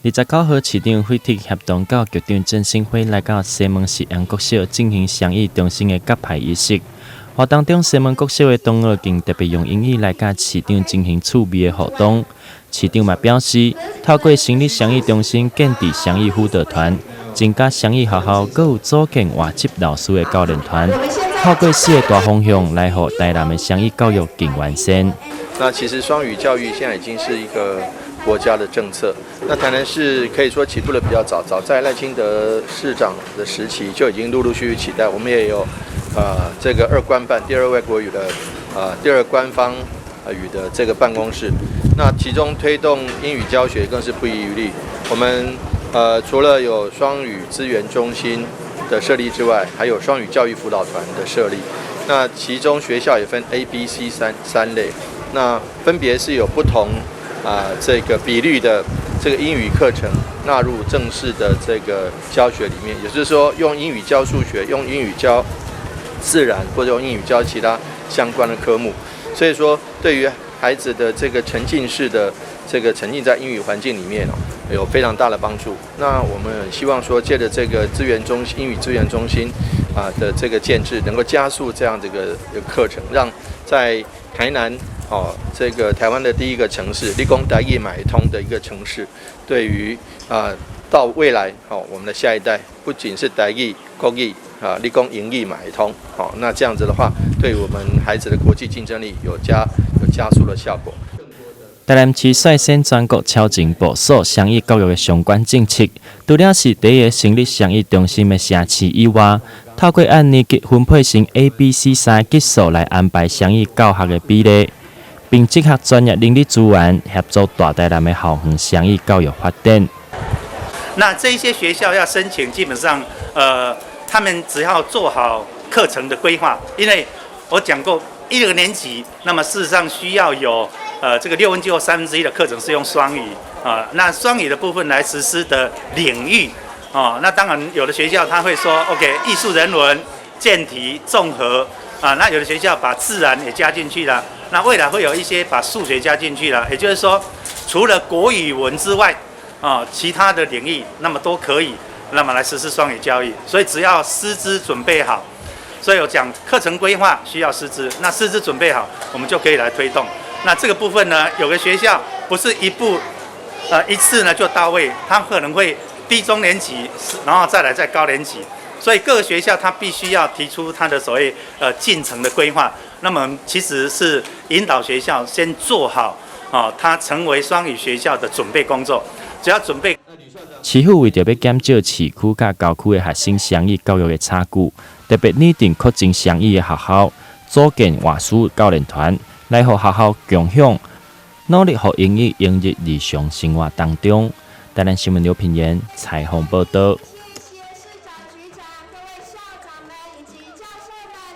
29号，市长会体协同到局长郑兴辉来到西门市安国小进行双语中心的揭牌仪式。活动中，西门国小的同学更特别用英语来甲市长进行趣味的互动。市长嘛表示，透过成立双语中心，建立双语辅导团，增加双语学校，阁有组建外籍老师的教练团，透过4个大方向来予台南的双语教育更完善。那其实双语教育现在已经是一个国家的政策。那台南市可以说起步的比较早，早在赖清德市长的时期就已经陆陆续续期待，我们也有这个2官办第2外国语的第2官方语的这个办公室。那其中推动英语教学更是不遗余力。我们除了有双语资源中心的设立之外，还有双语教育辅导团的设立。那其中学校也分 A、B、C 三类，那分别是有不同这个比率的这个英语课程纳入正式的这个教学里面，也就是说用英语教数学，用英语教自然，或者用英语教其他相关的科目。所以说对于孩子的这个沉浸式的这个沉浸在英语环境里面有非常大的帮助。那我们希望说借着这个英语资源中心的这个建制，能够加速这样的一个课程，让在台南这个台湾的第一个城市，理工台语买通的一个城市，对于到未来我们的下一代，不仅是台语、国语理工英语买通那这样子的话，对我们孩子的国际竞争力有加速的效果。台南市率先全国超前部署双语教育的相关政策，除了是第一个成立双语中心的城市以外，透过按年级分配成 A、B、C 级数来安排双语教学的比例，并结合专业人力资源，协助大台南的校园双语教育发展。那这些学校要申请，基本上他们只要做好课程的规划，因为我讲过1、2年级，那么事实上需要有这个6分之1或1/3的课程是用双语那双语的部分来实施的领域那当然有的学校他会说 OK 艺术人文、健体、综合那有的学校把自然也加进去了，那未来会有一些把数学加进去了，也就是说除了国语文之外其他的领域那么都可以，那么来实施双语教育。所以只要师资准备好，所以有讲课程规划需要师资，那师资准备好，我们就可以来推动。那这个部分呢，有个学校不是一次呢就到位，它可能会低中年级，然后再来在高年级，所以各个学校它必须要提出它的所谓进程的规划。那么其实是引导学校先做好它成为双语学校的准备工作，只要准备。市府为着要减少市区甲郊区的学生双语教育的差距，特别拟定扩增双语的学校，组建外师教练团。来予学校共享，努力予英语融入日常生活当中。台南新闻刘品言采访报道。